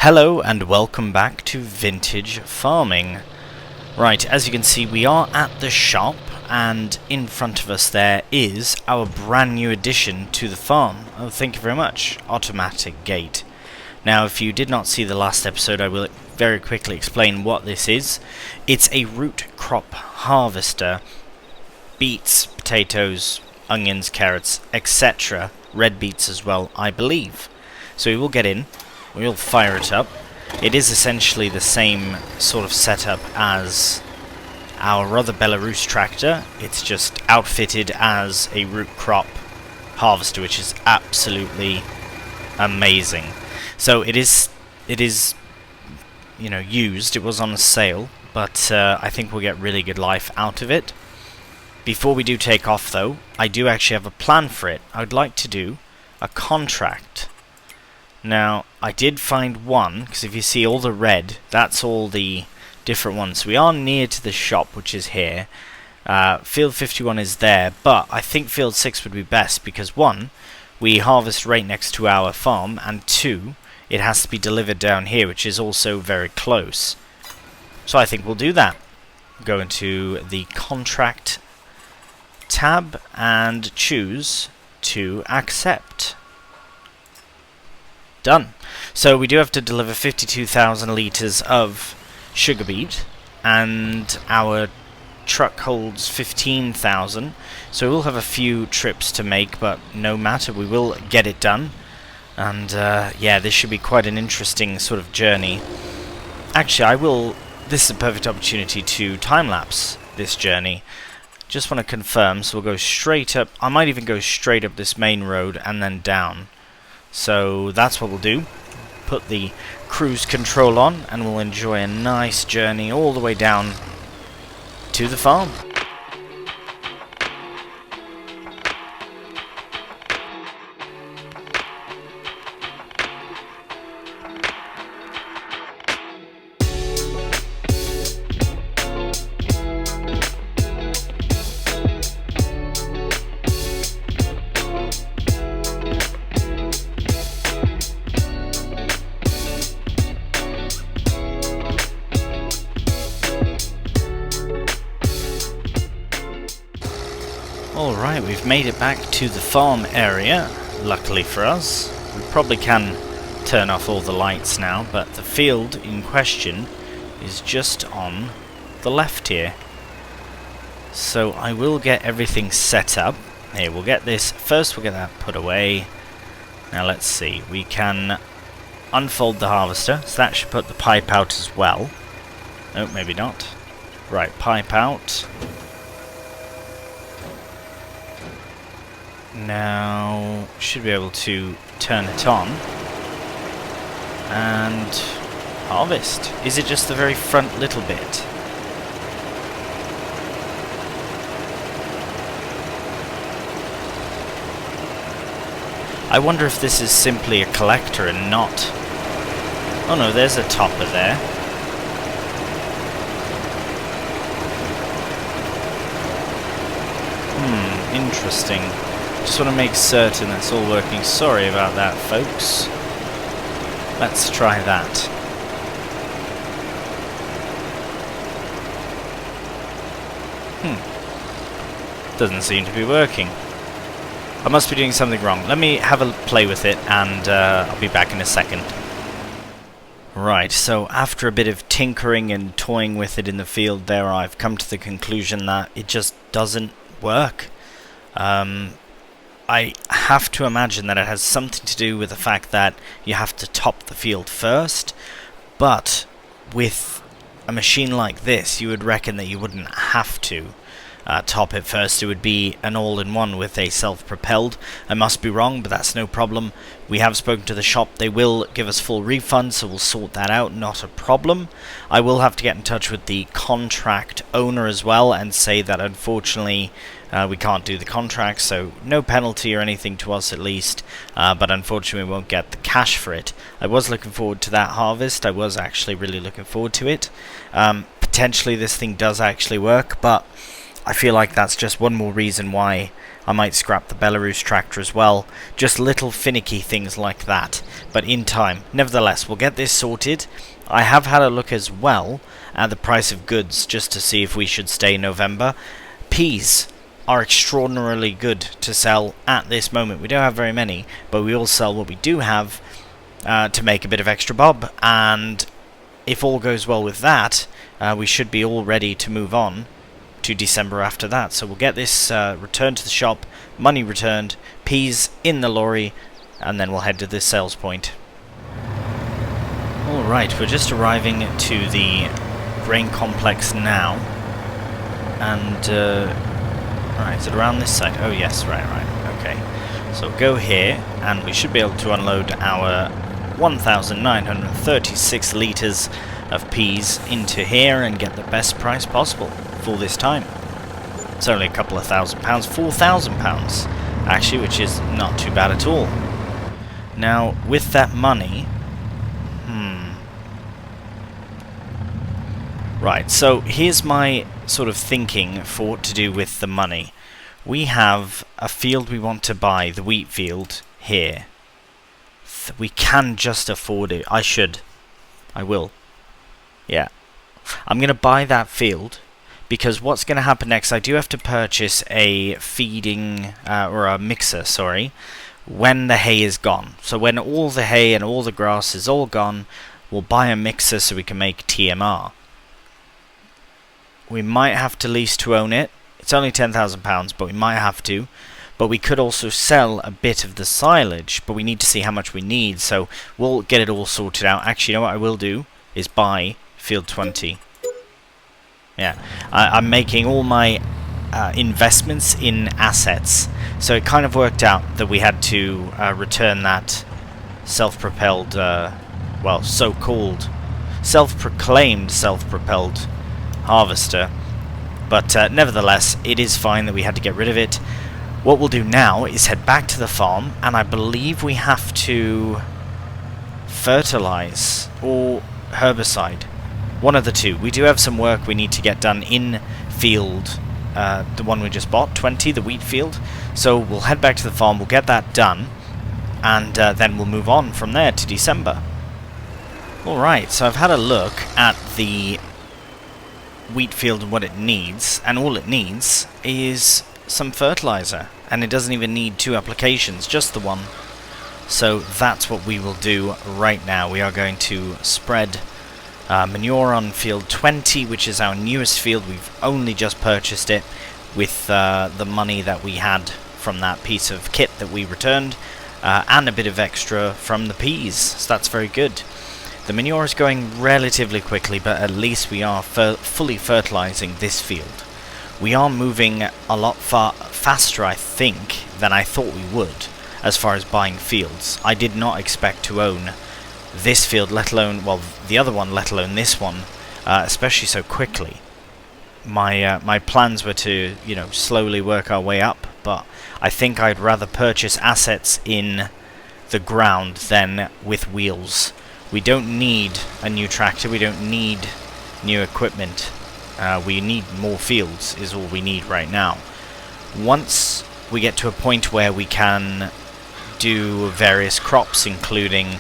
Hello and welcome back to Vintage Farming. Right, as you can see we are at the shop and in front of us there is our brand new addition to the farm. Oh, thank you very much. Automatic gate. Now if you did not see the last episode, I will very quickly explain what this is. It's a root crop harvester. Beets, potatoes, onions, carrots, etc. Red beets as well, I believe. So we will get in. We'll fire it up. It is essentially the same sort of setup as our other Belarus tractor. It's just outfitted as a root crop harvester, which is absolutely amazing. So it is, you know, used. It was on a sale, but I think we'll get really good life out of it. Before we do take off, though, I do actually have a plan for it. I would like to do a contract. Now, I did find one, because if you see all the red, that's all the different ones. We are near to the shop, which is here. Field 51 is there, but I think Field 6 would be best, because one, we harvest right next to our farm, and two, it has to be delivered down here, which is also very close. So I think we'll do that. Go into the contract tab and choose to accept. Done. So we do have to deliver 52,000 litres of sugar beet, and our truck holds 15,000, so we'll have a few trips to make, but no matter, we will get it done. And yeah, this should be quite an interesting sort of journey. Actually, this is a perfect opportunity to time-lapse this journey. Just want to confirm, so we'll go straight up. I might even go straight up this main road and then down. So that's what we'll do. Put the cruise control on and we'll enjoy a nice journey all the way down to the farm. Alright, we've made it back to the farm area, luckily for us. We probably can turn off all the lights now, but the field in question is just on the left here. So I will get everything set up. Here, we'll get this, first we'll get that put away. Now let's see, we can unfold the harvester, so that should put the pipe out as well. Oh, maybe not. Right, pipe out. Now, should be able to turn it on and harvest. Is it just the very front little bit? I wonder if this is simply a collector and not... Oh no, there's a topper there. Interesting. Just want to make certain that's all working. Sorry about that, folks. Let's try that. Doesn't seem to be working. I must be doing something wrong. Let me have a play with it and I'll be back in a second. Right, so after a bit of tinkering and toying with it in the field there, I've come to the conclusion that it just doesn't work. I have to imagine that it has something to do with the fact that you have to top the field first, but with a machine like this, you would reckon that you wouldn't have to top it first. It would be an all-in-one with a self-propelled. I must be wrong, but that's no problem. We have spoken to the shop. They will give us full refund, so we'll sort that out. Not a problem. I will have to get in touch with the contract owner as well and say that unfortunately we can't do the contract, so no penalty or anything to us at least, but unfortunately we won't get the cash for it. I was looking forward to that harvest. I was actually really looking forward to it. Potentially this thing does actually work, but I feel like that's just one more reason why I might scrap the Belarus tractor as well. Just little finicky things like that, but in time. Nevertheless, we'll get this sorted. I have had a look as well at the price of goods just to see if we should stay in November. Peas are extraordinarily good to sell at this moment. We don't have very many, but we will sell what we do have to make a bit of extra bob, and if all goes well with that, we should be all ready to move on to December after that. So we'll get this returned to the shop, money returned, peas in the lorry, and then we'll head to this sales point. Alright, we're just arriving to the grain complex now, and right, is it around this side? Oh yes, right, okay. So we'll go here, and we should be able to unload our 1,936 litres of peas into here and get the best price possible for this time. It's only a couple of £1,000, £4,000 actually, which is not too bad at all. Now, with that money, right, so here's my sort of thinking for what to do with the money. We have a field we want to buy, the wheat field, here. We can just afford it. I will. Yeah. I'm going to buy that field, because what's going to happen next, I do have to purchase a feeding, or a mixer, sorry, when the hay is gone. So when all the hay and all the grass is all gone, we'll buy a mixer so we can make TMR. We might have to lease to own it. It's only £10,000, but we might have to. But we could also sell a bit of the silage, but we need to see how much we need, so we'll get it all sorted out. Actually, you know what I will do is buy field 20. Yeah, I'm making all my investments in assets, so it kind of worked out that we had to return that self-propelled, well, so-called, self-proclaimed self-propelled harvester, but nevertheless, it is fine that we had to get rid of it. What we'll do now is head back to the farm, and I believe we have to fertilize or herbicide. One of the two. We do have some work we need to get done in field, the one we just bought, 20, the wheat field. So we'll head back to the farm, we'll get that done, and then we'll move on from there to December. Alright, so I've had a look at the wheat field and what it needs, and all it needs is some fertilizer, and it doesn't even need 2 applications, just the one. So that's what we will do right now. We are going to spread manure on field 20, which is our newest field. We've only just purchased it with the money that we had from that piece of kit that we returned, and a bit of extra from the peas, so that's very good. The manure is going relatively quickly, but at least we are fully fertilizing this field. We are moving a lot faster, I think, than I thought we would, as far as buying fields. I did not expect to own this field, let alone, well, the other one, let alone this one, especially so quickly. My plans were to, you know, slowly work our way up, but I think I'd rather purchase assets in the ground than with wheels. We don't need a new tractor, we don't need new equipment. We need more fields, is all we need right now. Once we get to a point where we can do various crops, including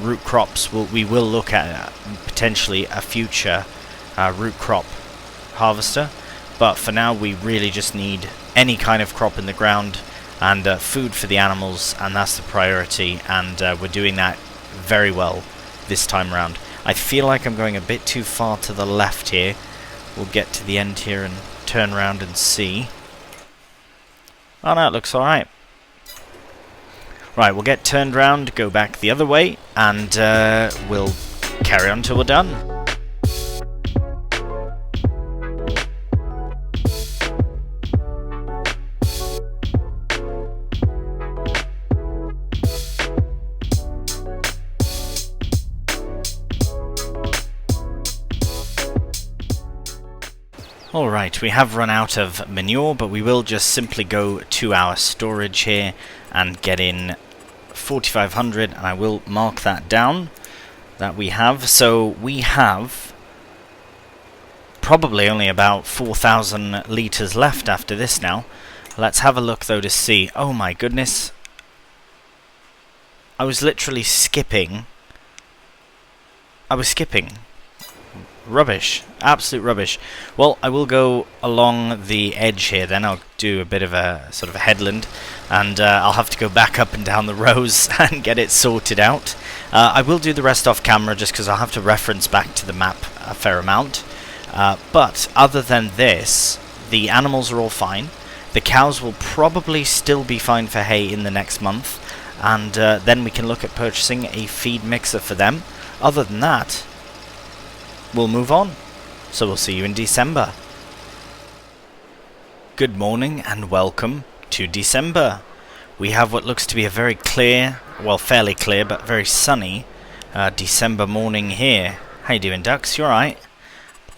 root crops, we will look at potentially a future root crop harvester. But for now, we really just need any kind of crop in the ground and food for the animals, and that's the priority, and we're doing that very well this time around. I feel like I'm going a bit too far to the left here. We'll get to the end here and turn around and see. Oh no, it looks alright. Right, we'll get turned round, go back the other way, and we'll carry on till we're done. Alright, we have run out of manure, but we will just simply go to our storage here and get in 4,500, and I will mark that down that we have. So we have probably only about 4,000 litres left after this now. Let's have a look though to see. Oh my goodness. I was literally skipping. I was skipping. Rubbish. Absolute rubbish. Well, I will go along the edge here then. I'll do a bit of a sort of a headland. And I'll have to go back up and down the rows and get it sorted out. I will do the rest off camera just because I'll have to reference back to the map a fair amount. But other than this, the animals are all fine. The cows will probably still be fine for hay in the next month. And then we can look at purchasing a feed mixer for them. Other than that, we'll move on. So we'll see you in December. Good morning and welcome to December. We have what looks to be a very clear, well fairly clear but very sunny December morning here. How you doing, ducks? You alright?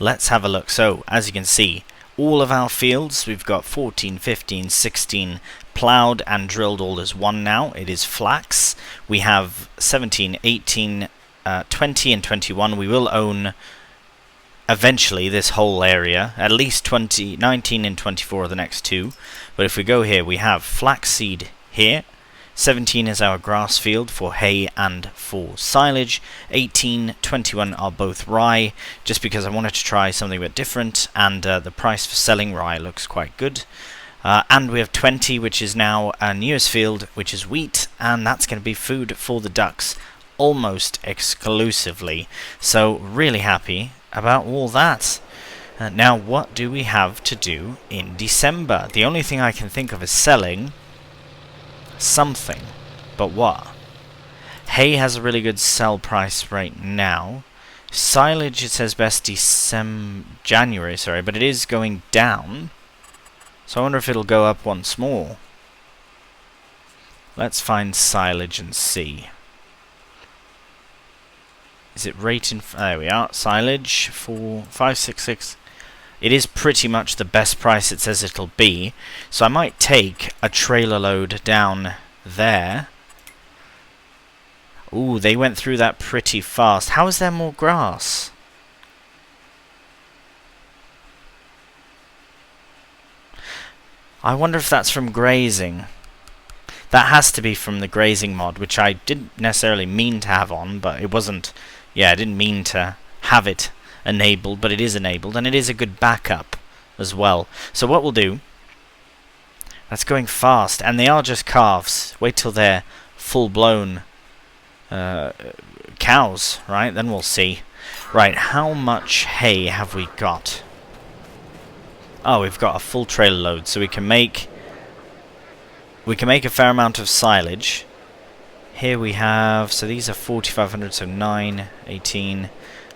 Let's have a look. So as you can see, all of our fields, we've got 14, 15, 16 ploughed and drilled all as one now. It is flax. We have 17, 18, 20 and 21. We will own eventually this whole area. At least 20, 19 and 24 are the next two. But if we go here, we have flaxseed here. 17 is our grass field for hay and for silage. 18, 21 are both rye, just because I wanted to try something a bit different, and the price for selling rye looks quite good. And we have 20, which is now our newest field, which is wheat, and that's going to be food for the ducks almost exclusively. So really happy about all that. Now what do we have to do in December? The only thing I can think of is selling something, but what? Hay has a really good sell price right now. Silage, it says best January, sorry, but it is going down. So I wonder if it'll go up once more. Let's find silage and see. Is it rate in... there we are. Silage for 566. It is pretty much the best price it says it'll be. So I might take a trailer load down there. Ooh, they went through that pretty fast. How is there more grass? I wonder if that's from grazing. That has to be from the grazing mod, which I didn't necessarily mean to have on, but it wasn't... yeah, I didn't mean to have it enabled, but it is enabled, and it is a good backup as well. So what we'll do... that's going fast, and they are just calves. Wait till they're full-blown cows, right? Then we'll see. Right, how much hay have we got? Oh, we've got a full trailer load, so we can make a fair amount of silage. Here we have, so these are 4,500, so 9, 18,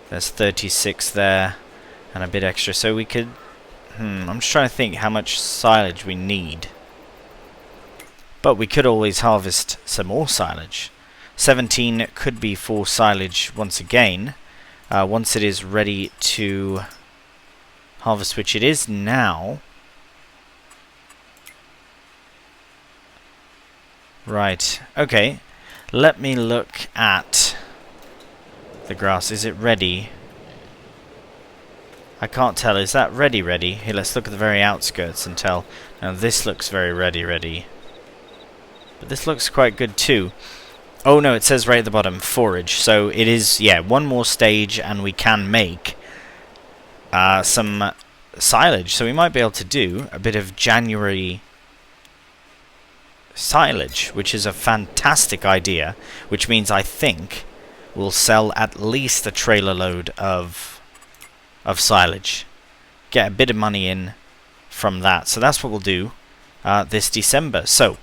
there's 36 there, and a bit extra, so we could, I'm just trying to think how much silage we need. But we could always harvest some more silage. 17 could be for silage once again, once it is ready to harvest, which it is now. Right, okay. Let me look at the grass. Is it ready? I can't tell. Is that ready? Here, let's look at the very outskirts and tell. Now this looks very ready. But this looks quite good too. Oh no, it says right at the bottom, forage. So it is, yeah, one more stage and we can make some silage. So we might be able to do a bit of January silage, which is a fantastic idea, which means I think we'll sell at least a trailer load of silage, get a bit of money in from that. So that's what we'll do this December. So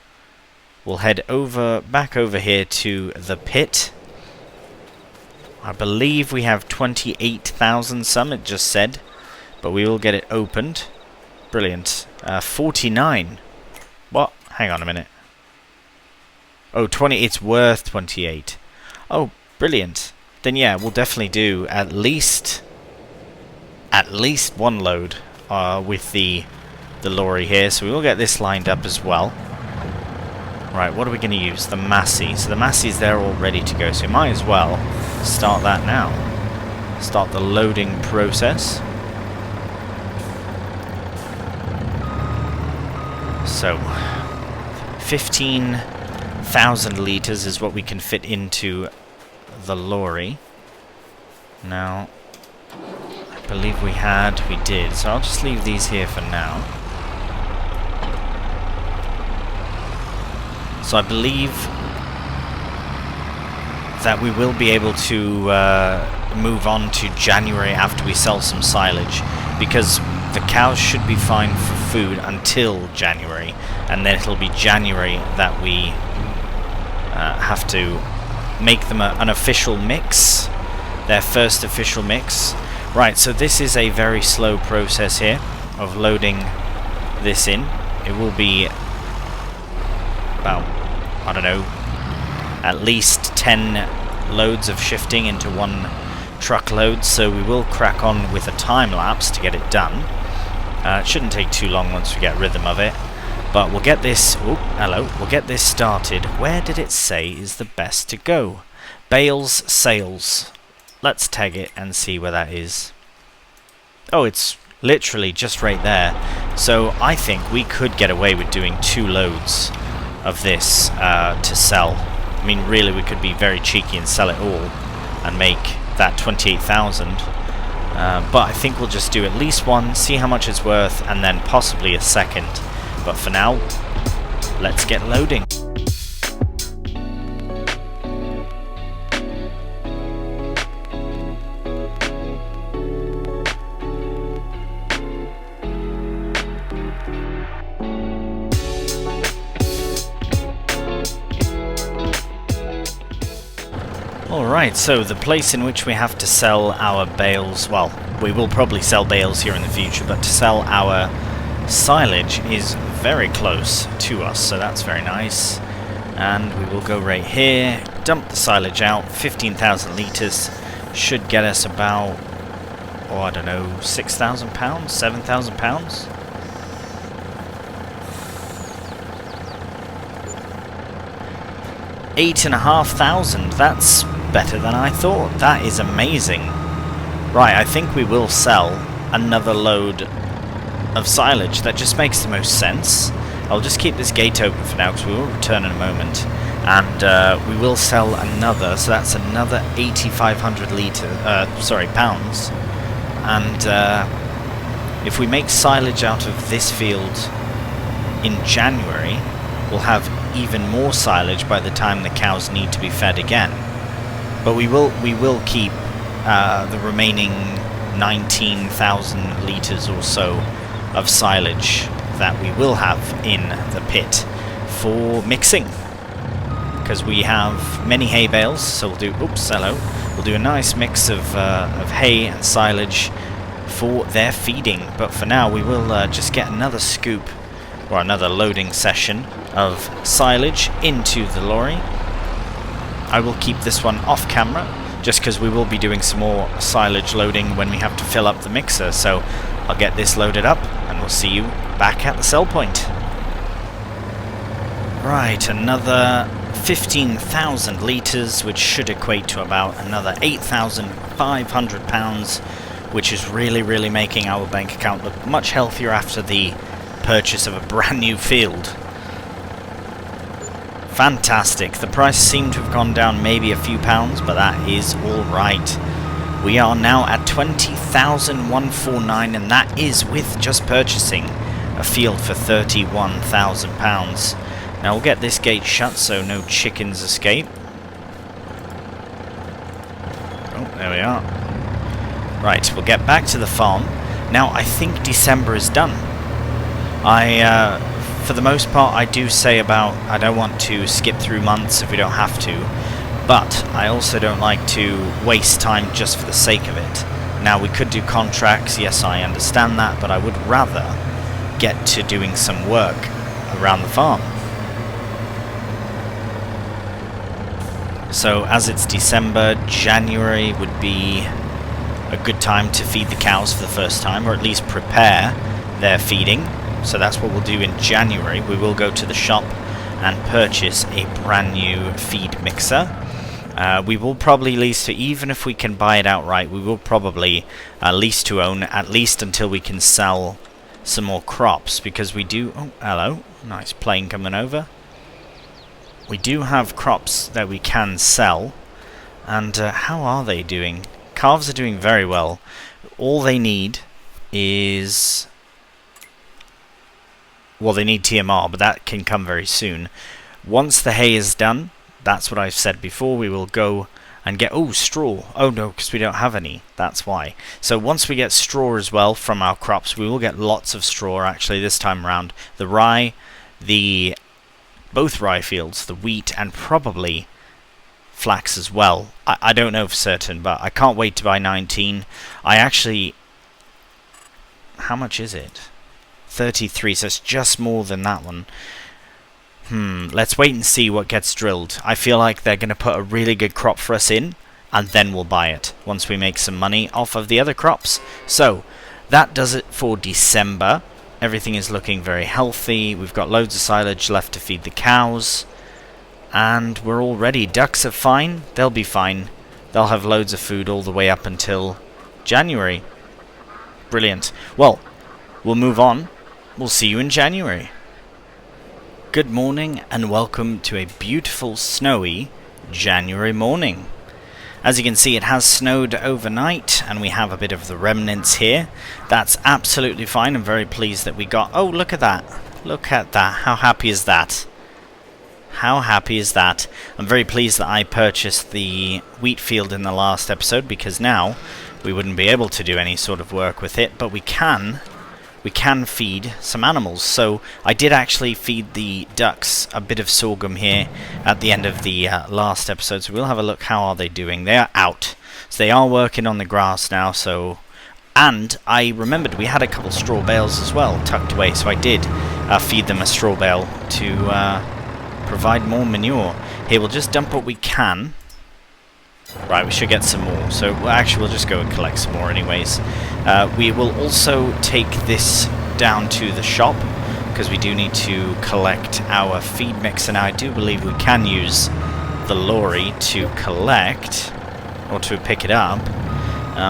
we'll head back over here to the pit. I believe we have 28,000 some, it just said, but we will get it opened. Brilliant. 49. What? Hang on a minute. Oh, 20, it's worth 28. Oh, brilliant. Then yeah, we'll definitely do at least one load with the lorry here. So we will get this lined up as well. Right, what are we going to use? The Massey. So the Massey's there all ready to go. So we might as well start that now. Start the loading process. So 15,000 litres is what we can fit into the lorry. Now, I believe we did, so I'll just leave these here for now. So I believe that we will be able to move on to January after we sell some silage, because the cows should be fine for food until January, and then it'll be January that we have to make them an official mix, their first official mix. Right, so this is a very slow process here of loading this in. It will be about, I don't know, at least 10 loads of shifting into one truckload, so we will crack on with a time lapse to get it done. It shouldn't take too long once we get rhythm of it, but we'll get this, we'll get this started. Where did it say is the best to go? Bales, sales. Let's tag it and see where that is. Oh, it's literally just right there. So I think we could get away with doing 2 loads of this to sell. I mean, really, we could be very cheeky and sell it all and make that 28,000. But I think we'll just do at least one, see how much it's worth, and then possibly a second. But for now, let's get loading. Alright, so the place in which we have to sell our bales, well, we will probably sell bales here in the future, but to sell our silage is very close to us, so that's very nice. And we will go right here, dump the silage out. 15,000 litres should get us about, oh, I don't know, 6,000 pounds, 7,000 pounds. $8,500, that's better than I thought. That is amazing. Right, I think we will sell another load of silage. That just makes the most sense. I'll just keep this gate open for now because we will return in a moment. And we will sell another, so that's another 8,500 pounds. And if we make silage out of this field in January, we'll have even more silage by the time the cows need to be fed again. But we will keep the remaining 19,000 litres or so of silage that we will have in the pit for mixing, because we have many hay bales. So we'll do we'll do a nice mix of hay and silage for their feeding. But for now, we will just get another scoop or another loading session of silage into the lorry. I will keep this one off camera just because we will be doing some more silage loading when we have to fill up the mixer. So I'll get this loaded up and we'll see you back at the sell point. Right, another 15,000 litres, which should equate to about another 8,500 pounds, which is really making our bank account look much healthier after the purchase of a brand new field. Fantastic. The price seemed to have gone down maybe a few pounds, but that is alright. We are now at 20,149, and that is with just purchasing a field for £31,000. Now we'll get this gate shut so no chickens escape. Oh, there we are. Right, we'll get back to the farm. Now I think December is done. For the most part, I do say about I don't want to skip through months if we don't have to, but I also don't like to waste time just for the sake of it. Now, we could do contracts, yes, I understand that, but I would rather get to doing some work around the farm. So, as it's December, January would be a good time to feed the cows for the first time, or at least prepare their feeding. So that's what we'll do in January. We will go to the shop and purchase a brand new feed mixer. We will probably lease to, even if we can buy it outright, we will probably lease to own, at least until we can sell some more crops, because we do... Oh, hello. Nice plane coming over. We do have crops that we can sell. And how are they doing? Calves are doing very well. All they need is... Well, they need TMR, but that can come very soon. Once the hay is done, that's what I've said before, we will go and get... Oh, straw. Oh, no, because we don't have any. That's why. So once we get straw as well from our crops, we will get lots of straw, actually, this time around. The rye, both rye fields, the wheat, and probably flax as well. I don't know for certain, but I can't wait to buy 19. I actually... How much is it? 33, so it's just more than that one. Let's wait and see what gets drilled. I feel like they're going to put a really good crop for us in, and then we'll buy it once we make some money off of the other crops. So, that does it for December. Everything is looking very healthy. We've got loads of silage left to feed the cows. And we're all ready. Ducks are fine. They'll be fine. They'll have loads of food all the way up until January. Brilliant. Well, we'll move on. We'll see you in January. Good morning and welcome to a beautiful snowy January morning. As you can see, it has snowed overnight and we have a bit of the remnants here. That's absolutely fine. I'm very pleased that we got... Oh, look at that. Look at that. How happy is that? How happy is that? I'm very pleased that I purchased the wheat field in the last episode, because now we wouldn't be able to do any sort of work with it, but we can feed some animals. So I did actually feed the ducks a bit of sorghum here at the end of the last episode, so we'll have a look. How are they doing? They are out, so they are working on the grass now. So, and I remembered we had a couple straw bales as well tucked away, so I did feed them a straw bale to provide more manure. Here, we'll just dump what we can. Right, we should get some more. So, well, actually, we'll just go and collect some more anyways. We will also take this down to the shop, because we do need to collect our feed mix. And I do believe we can use the lorry to collect, or to pick it up.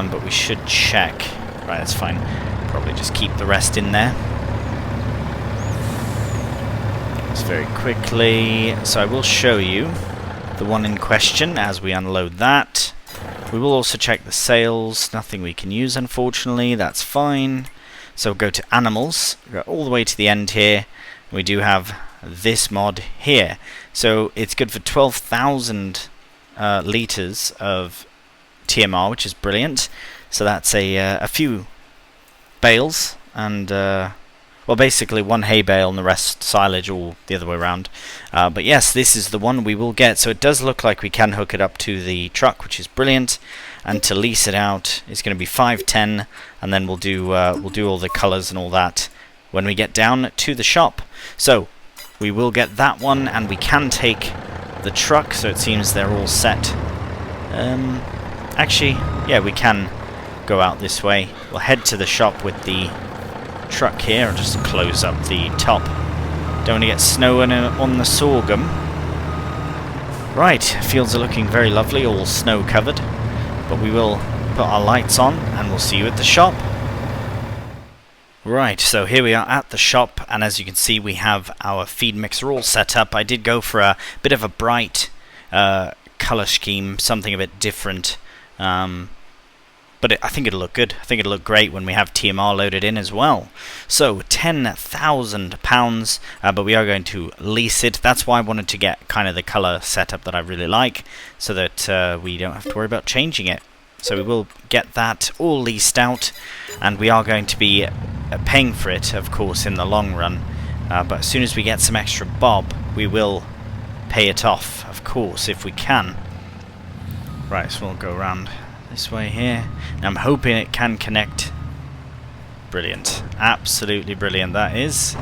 But we should check. Right, that's fine. Probably just keep the rest in there. Just very quickly. So I will show you the one in question as we unload that. We will also check the sales. Nothing we can use, unfortunately. That's fine. So we'll go to animals. Go all the way to the end here. We do have this mod here. So it's good for 12,000 litres of TMR, which is brilliant. So that's a few bales, and well, basically one hay bale and the rest silage, or the other way around. But yes, this is the one we will get. So it does look like we can hook it up to the truck, which is brilliant. And to lease it out, it's going to be 510, and then we'll do all the colours and all that when we get down to the shop. So we will get that one, and we can take the truck. So it seems they're all set. Actually, yeah, we can go out this way. We'll head to the shop with the truck here and just close up the top. Don't want to get snow on the sorghum. Right, fields are looking very lovely, all snow covered, but we will put our lights on and we'll see you at the shop. Right, so here we are at the shop, and as you can see we have our feed mixer all set up. I did go for a bit of a bright colour scheme, something a bit different. But I think it'll look good. I think it'll look great when we have TMR loaded in as well. So, £10,000, but we are going to lease it. That's why I wanted to get kind of the colour setup that I really like, so that we don't have to worry about changing it. So we will get that all leased out, and we are going to be paying for it, of course, in the long run. But as soon as we get some extra bob, we will pay it off, of course, if we can. Right, so we'll go around this way here. And I'm hoping it can connect. Brilliant. Absolutely brilliant that is.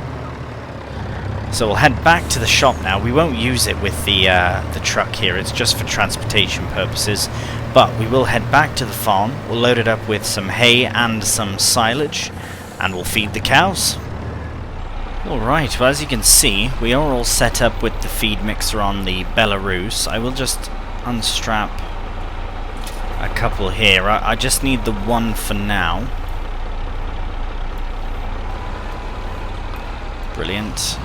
So we'll head back to the shop now. We won't use it with the truck here. It's just for transportation purposes. But we will head back to the farm. We'll load it up with some hay and some silage, and we'll feed the cows. Alright, well, as you can see, we are all set up with the feed mixer on the Belarus. I will just unstrap a couple here. I just need the one for now. Brilliant.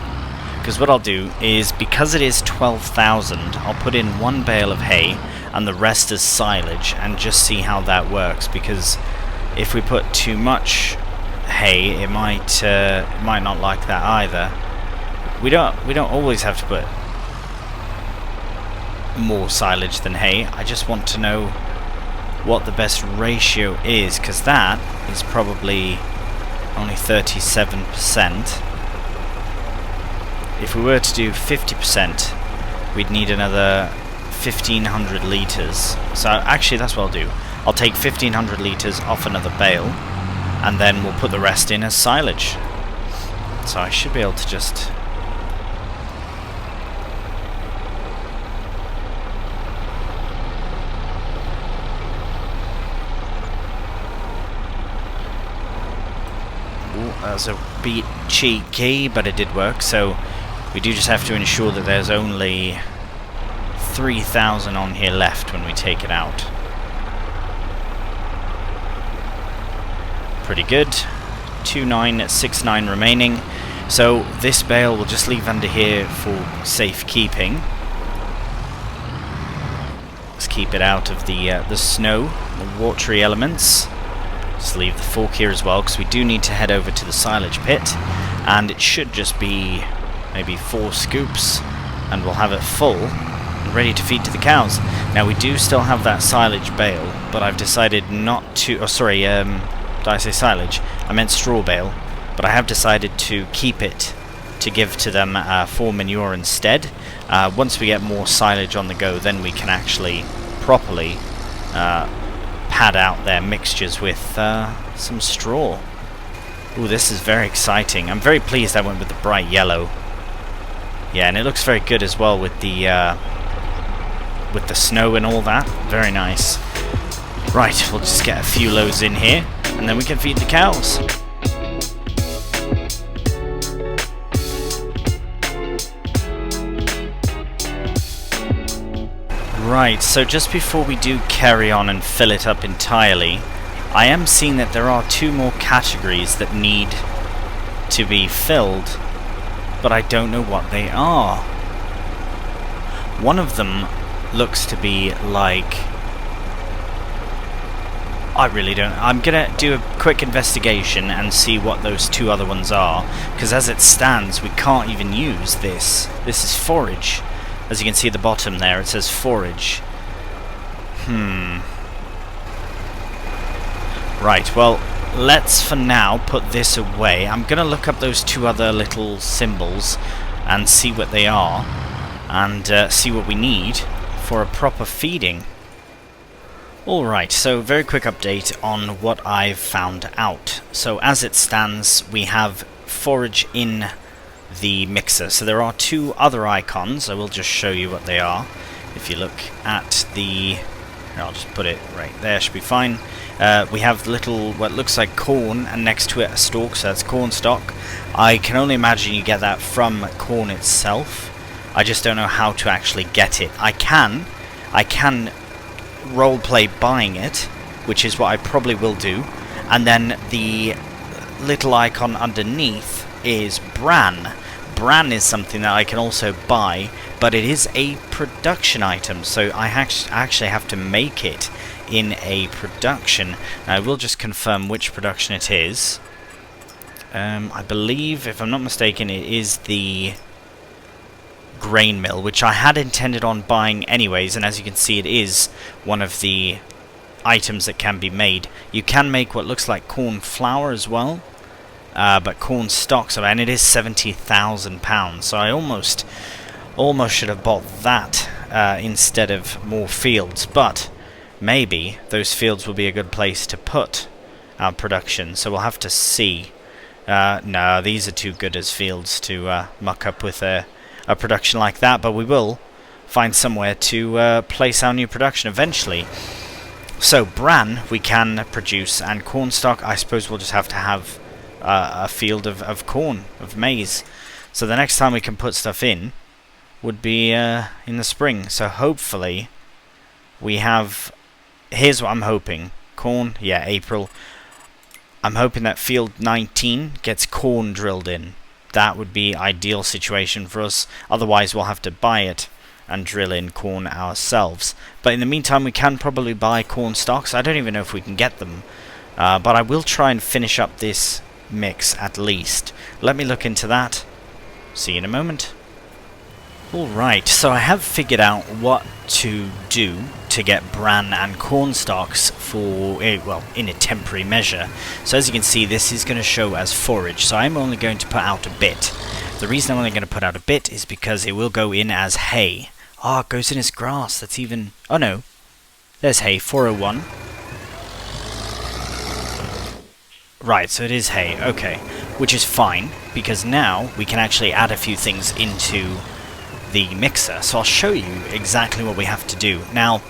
Because what I'll do is, because it is 12,000, I'll put in 1 bale of hay and the rest is silage and just see how that works, because if we put too much hay, it might not like that either. We don't always have to put more silage than hay. I just want to know what the best ratio is, because that is probably only 37%. If we were to do 50%, we'd need another 1,500 litres. So actually that's what I'll do. I'll take 1,500 litres off another bale, and then we'll put the rest in as silage. So I should be able to just... Ooh, that was a bit cheeky, but it did work. So we do just have to ensure that there's only 3,000 on here left when we take it out. Pretty good. 2,969 remaining. So this bale we'll just leave under here for safekeeping. Let's keep it out of the snow, the watery elements. Just leave the fork here as well, because we do need to head over to the silage pit, and it should just be maybe 4 scoops, and we'll have it full and ready to feed to the cows. Now we do still have that silage bale, but I've decided not to... Oh, sorry, did I say silage? I meant straw bale, but I have decided to keep it to give to them for manure instead. Once we get more silage on the go, then we can actually properly pad out their mixtures with some straw. Ooh, this is very exciting. I'm very pleased I went with the bright yellow. Yeah, and it looks very good as well with the snow and all that. Very nice. Right, we'll just get a few loads in here, and then we can feed the cows. Right, so just before we do carry on and fill it up entirely, I am seeing that there are 2 more categories that need to be filled, but I don't know what they are. One of them looks to be like... I really don't... I'm gonna do a quick investigation and see what those 2 other ones are, because as it stands, we can't even use this. This is forage. As you can see at the bottom there, it says forage. Right, well, let's for now put this away. I'm going to look up those 2 other little symbols and see what they are, and see what we need for a proper feeding. Alright, so very quick update on what I've found out. So as it stands, we have forage in the mixer. So there are 2 other icons. I will just show you what they are. If you look at the... I'll just put it right there, should be fine. We have little, what looks like corn, and next to it a stalk, so that's corn stalk. I can only imagine you get that from corn itself. I just don't know how to actually get it. I can roleplay buying it, which is what I probably will do, and then the little icon underneath is bran. Bran is something that I can also buy, but it is a production item, so I actually have to make it in a production. Now, I will just confirm which production it is. I believe, if I'm not mistaken, it is the grain mill, which I had intended on buying anyways, and as you can see, it is one of the items that can be made. You can make what looks like corn flour as well, but corn stalks, and it is £70,000, so I almost should have bought that instead of more fields, but maybe those fields will be a good place to put our production, so we'll have to see. No, these are too good as fields to muck up with a production like that, but we will find somewhere to place our new production eventually. So bran we can produce, and cornstalk I suppose we'll just have to have a field of corn, of maize. So the next time we can put stuff in would be in the spring. So hopefully we have... Here's what I'm hoping. Corn, yeah, April. I'm hoping that field 19 gets corn drilled in. that would be ideal situation for us. Otherwise we'll have to buy it and drill in corn ourselves. But in the meantime we can probably buy corn stalks. I don't even know if we can get them. But I will try and finish up this mix at least. Let me look into that. See you in a moment. Alright, so I have figured out what to do to get bran and corn stalks for, well, in a temporary measure. So as you can see, this is going to show as forage, so I'm only going to put out a bit. The reason I'm only going to put out a bit is because it will go in as hay. Oh, it goes in as grass. That's even... Oh no, there's hay, 401. Right, so it is hay, okay. Which is fine, because now we can actually add a few things into the mixer. So I'll show you exactly what we have to do. Now,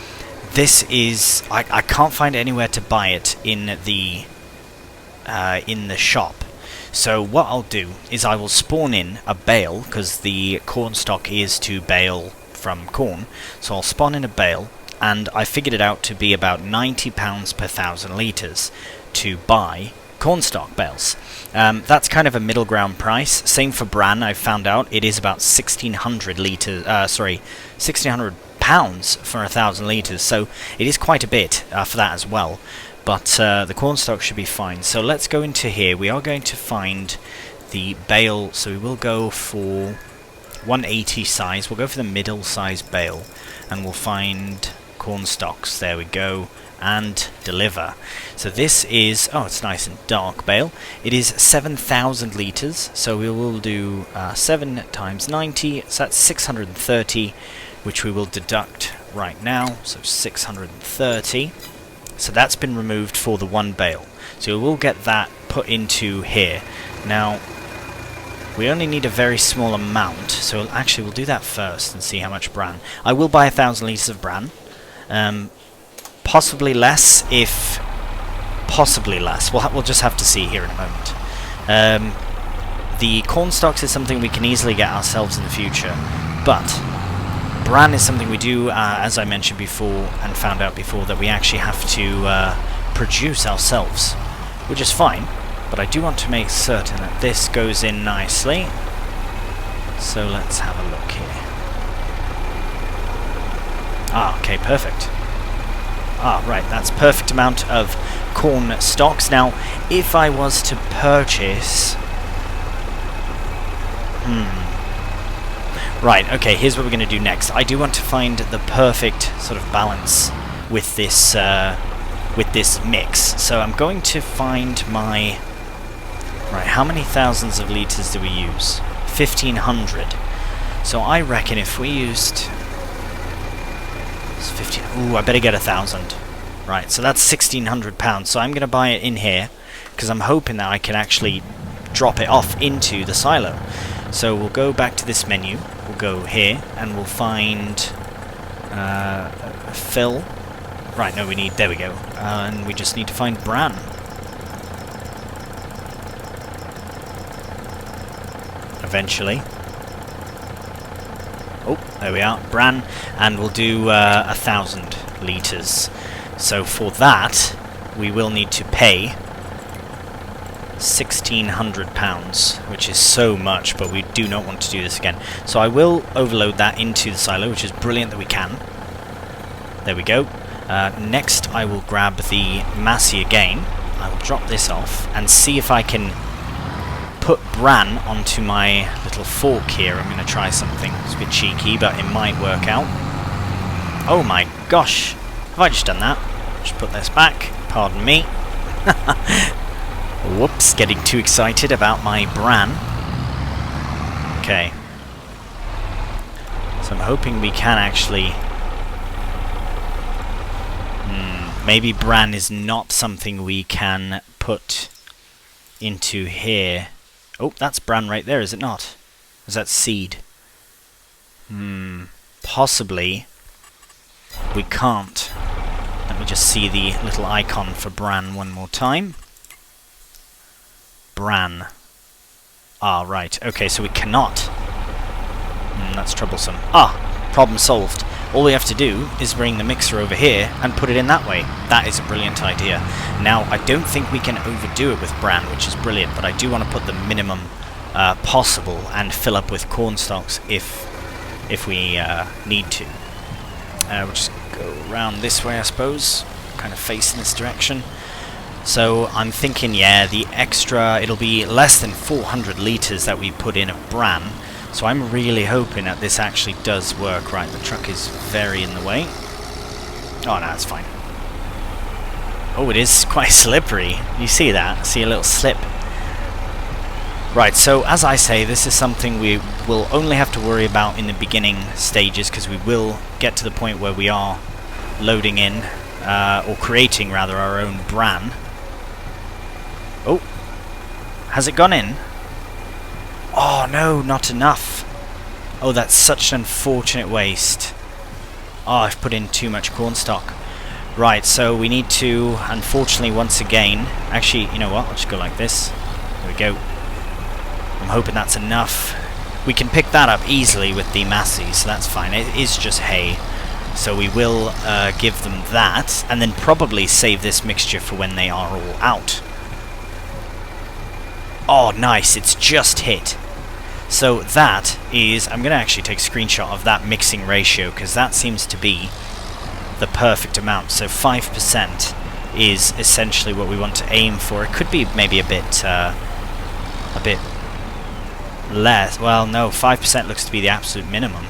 this is... I can't find anywhere to buy it in the shop. So what I'll do is I will spawn in a bale, because the corn stalk is to bale from corn. So I'll spawn in a bale, and I figured it out to be about £90 per 1,000 litres to buy cornstalk bales. That's kind of a middle ground price. Same for bran. I found out it is about 1,600 litres. Sorry, 1,600 pounds for 1,000 litres. So it is quite a bit for that as well. But the cornstalk should be fine. So let's go into here. We are going to find the bale. So we will go for 180 size. We'll go for the middle size bale, and we'll find cornstalks. There we go. And deliver. So this is, oh, it's nice and dark bale. It is 7,000 litres, so we will do 7 times 90, so that's 630, which we will deduct right now, so 630. So that's been removed for the one bale. So we will get that put into here. Now, we only need a very small amount, so actually we'll do that first and see how much bran. I will buy 1,000 litres of bran. Possibly less, if... Possibly less. We'll just have to see here in a moment. The corn stalks is something we can easily get ourselves in the future, but bran is something we do, as I mentioned before, and found out before, that we actually have to produce ourselves, which is fine, but I do want to make certain that this goes in nicely. So let's have a look here. Ah, okay, perfect. Ah, right, that's perfect amount of corn stalks. Now, if I was to purchase... Right, okay, here's what we're going to do next. I do want to find the perfect sort of balance with this mix. So I'm going to find my... Right, how many thousands of litres do we use? 1,500. So I reckon if we used... It's 15. Ooh, I better get 1,000. Right, so that's £1,600. So I'm going to buy it in here, because I'm hoping that I can actually drop it off into the silo. So we'll go back to this menu. We'll go here, and we'll find fill. Right, no, we need... There we go. And we just need to find bran. Eventually. Oh, there we are, bran, and we'll do 1,000 litres. So for that, we will need to pay £1,600, which is so much, but we do not want to do this again. So I will overload that into the silo, which is brilliant that we can. There we go. Next, I will grab the massey again. I will drop this off and see if I can put bran onto my little fork here. I'm going to try something. It's a bit cheeky, but it might work out. Oh my gosh! Have I just done that? Just put this back. Pardon me. Whoops, getting too excited about my bran. Okay. So I'm hoping we can actually... maybe bran is not something we can put into here. Oh, that's bran right there, is it not? Is that seed? Possibly. We can't. Let me just see the little icon for bran one more time. Bran. Ah, right. Okay, so we cannot. That's troublesome. Ah, problem solved. All we have to do is bring the mixer over here and put it in that way. That is a brilliant idea. Now, I don't think we can overdo it with bran, which is brilliant, but I do want to put the minimum possible and fill up with corn stalks if we need to. We'll just go around this way, I suppose, kind of facing this direction. So I'm thinking, yeah, the extra, it'll be less than 400 litres that we put in of bran. So I'm really hoping that this actually does work. Right, the truck is very in the way. Oh, no, it's fine. Oh, it is quite slippery. You see that? See a little slip? Right, so as I say, this is something we will only have to worry about in the beginning stages, because we will get to the point where we are loading in, or creating rather, our own bran. Oh, has it gone in? Oh no, not enough. Oh, that's such an unfortunate waste. Oh, I've put in too much cornstalk. Right, so we need to, unfortunately, once again, actually, you know what, I'll just go like this. There we go. I'm hoping that's enough. We can pick that up easily with the masses, so that's fine. It is just hay. So we will give them that, and then probably save this mixture for when they are all out. Oh, nice, it's just hit. So that is, I'm going to actually take a screenshot of that mixing ratio, because that seems to be the perfect amount. So 5% is essentially what we want to aim for. It could be maybe a bit less. Well, no, 5% looks to be the absolute minimum.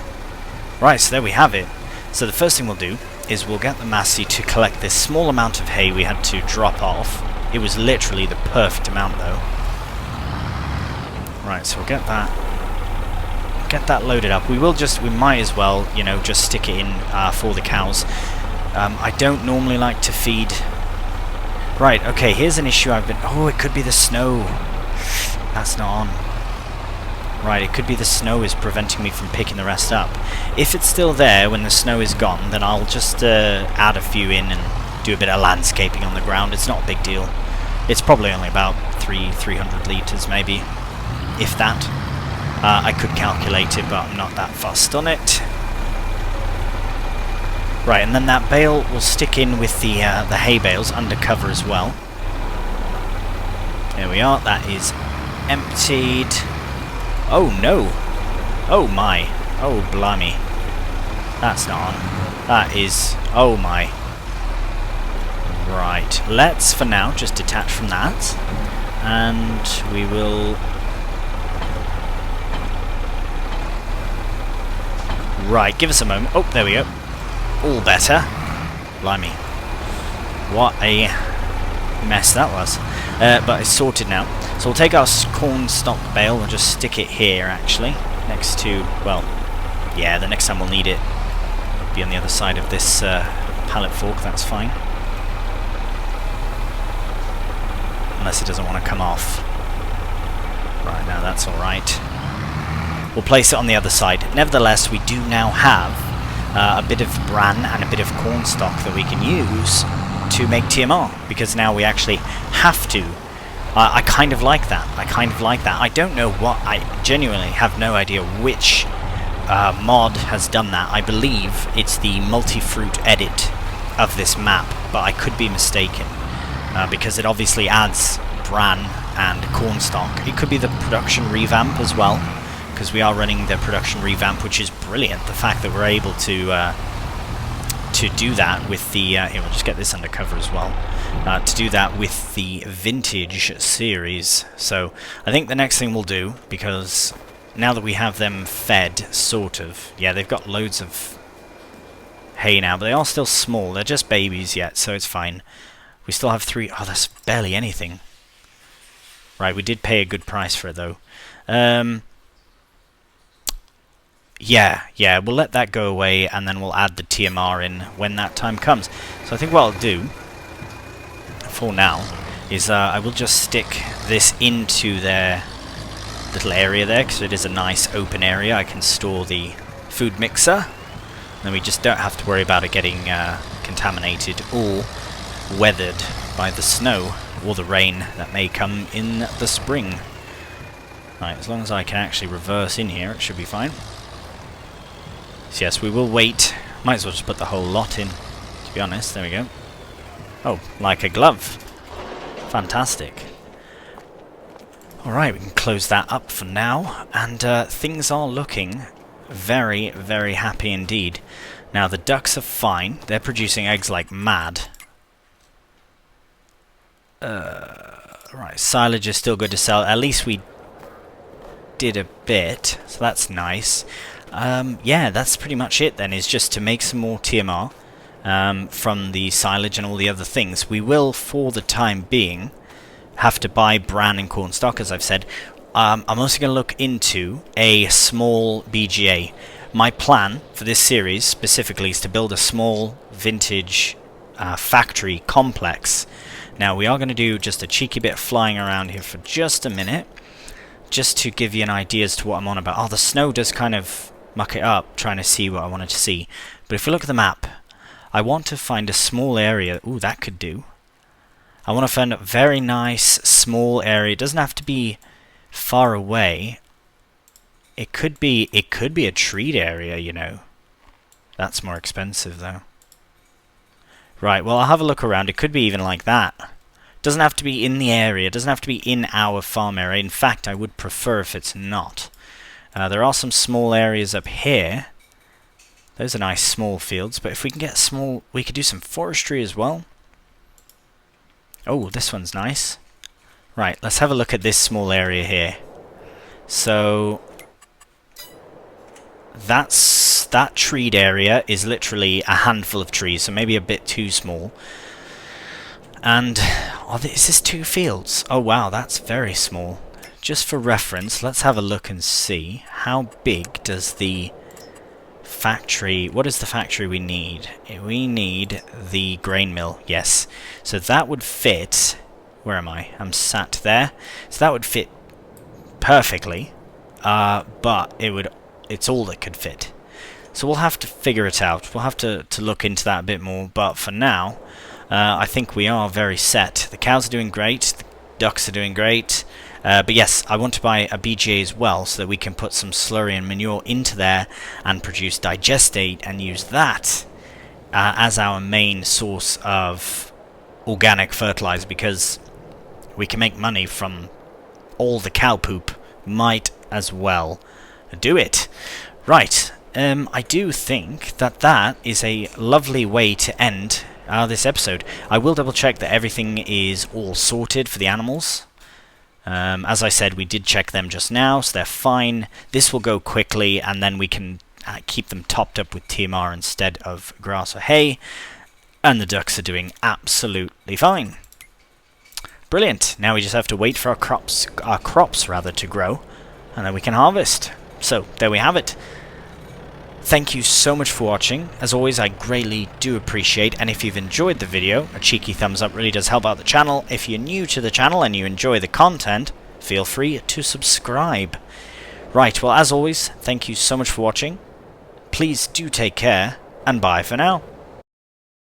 Right, so there we have it. So the first thing we'll do is we'll get the Massey to collect this small amount of hay we had to drop off. It was literally the perfect amount, though. Right, so we'll get that loaded up. We might as well, you know, just stick it in for the cows. I don't normally like to feed. Right, okay, here's an issue I've been... Oh, it could be the snow. That's not on. Right, it could be the snow is preventing me from picking the rest up. If it's still there when the snow is gone, then I'll just add a few in and do a bit of landscaping on the ground. It's not a big deal. It's probably only about 300 litres maybe, if that. I could calculate it, but I'm not that fussed on it. Right, and then that bale will stick in with the hay bales under cover as well. There we are, that is emptied. Oh no! Oh my! Oh blimey! That's not on. That is... oh my! Right, let's for now just detach from that, and we will... Right, give us a moment. Oh, there we go. All better. Blimey. What a mess that was. But it's sorted now. So we'll take our corn stock bale and just stick it here, actually. Next to, well, yeah, the next time we'll need it. Be on the other side of this pallet fork, that's fine. Unless it doesn't want to come off. Right, now that's alright. We'll place it on the other side. Nevertheless, we do now have a bit of bran and a bit of corn stock that we can use to make TMR, because now we actually have to. I kind of like that. I don't know what. I genuinely have no idea which mod has done that. I believe it's the multi-fruit edit of this map, but I could be mistaken, because it obviously adds bran and corn stock. It could be the production revamp as well, because we are running the production revamp, which is brilliant. The fact that we're able to do that with the... here, we'll just get this undercover as well. To do that with the vintage series. So I think the next thing we'll do, because now that we have them fed, sort of... yeah, they've got loads of hay now, but they are still small. They're just babies yet, so it's fine. We still have 3... oh, that's barely anything. Right, we did pay a good price for it, though. Yeah, we'll let that go away, and then we'll add the TMR in when that time comes. So I think what I'll do, for now, is I will just stick this into their little area there, because it is a nice open area. I can store the food mixer, and then we just don't have to worry about it getting contaminated or weathered by the snow or the rain that may come in the spring. Right, as long as I can actually reverse in here, it should be fine. So yes, we will wait. Might as well just put the whole lot in, to be honest. There we go. Oh, like a glove. Fantastic. Alright, we can close that up for now, and things are looking very, very happy indeed. Now, the ducks are fine. They're producing eggs like mad. Right, silage is still good to sell. At least we did a bit, so that's nice. Yeah, that's pretty much it then, is just to make some more TMR from the silage and all the other things. We will, for the time being, have to buy bran and corn stock, as I've said. I'm also going to look into a small BGA. My plan for this series specifically is to build a small vintage factory complex. Now, we are going to do just a cheeky bit of flying around here for just a minute, just to give you an idea as to what I'm on about. Oh, the snow does kind of muck it up, trying to see what I wanted to see. But if we look at the map, I want to find a small area. Ooh, that could do. I want to find a very nice small area. It doesn't have to be far away. It could be a treed area, you know. That's more expensive though. Right, well, I'll have a look around. It could be even like that. It doesn't have to be in the area. It doesn't have to be in our farm area. In fact, I would prefer if it's not. There are some small areas up here. Those are nice small fields, but if we can get small, we could do some forestry as well. Oh, this one's nice. Right, let's have a look at this small area here. So that treed area is literally a handful of trees, so maybe a bit too small. And is this 2 fields? Oh wow, that's very small. Just for reference, let's have a look and see how big does the factory, what is the factory we need? We need the grain mill, yes. So that would fit, where am I? I'm sat there. So that would fit perfectly, but it's all that could fit. So we'll have to figure it out. We'll have to look into that a bit more, but for now, I think we are very set. The cows are doing great, the ducks are doing great. But yes, I want to buy a BGA as well, so that we can put some slurry and manure into there and produce digestate and use that as our main source of organic fertilizer, because we can make money from all the cow poop. Might as well do it. Right, I do think that is a lovely way to end this episode. I will double check that everything is all sorted for the animals. As I said, we did check them just now, so they're fine. This will go quickly, and then we can keep them topped up with TMR instead of grass or hay. And the ducks are doing absolutely fine. Brilliant. Now we just have to wait for our crops to grow, and then we can harvest. So, there we have it. Thank you so much for watching. As always, I greatly do appreciate, and if you've enjoyed the video, a cheeky thumbs up really does help out the channel. If you're new to the channel and you enjoy the content, feel free to subscribe. Right, well, as always, thank you so much for watching. Please do take care, and bye for now.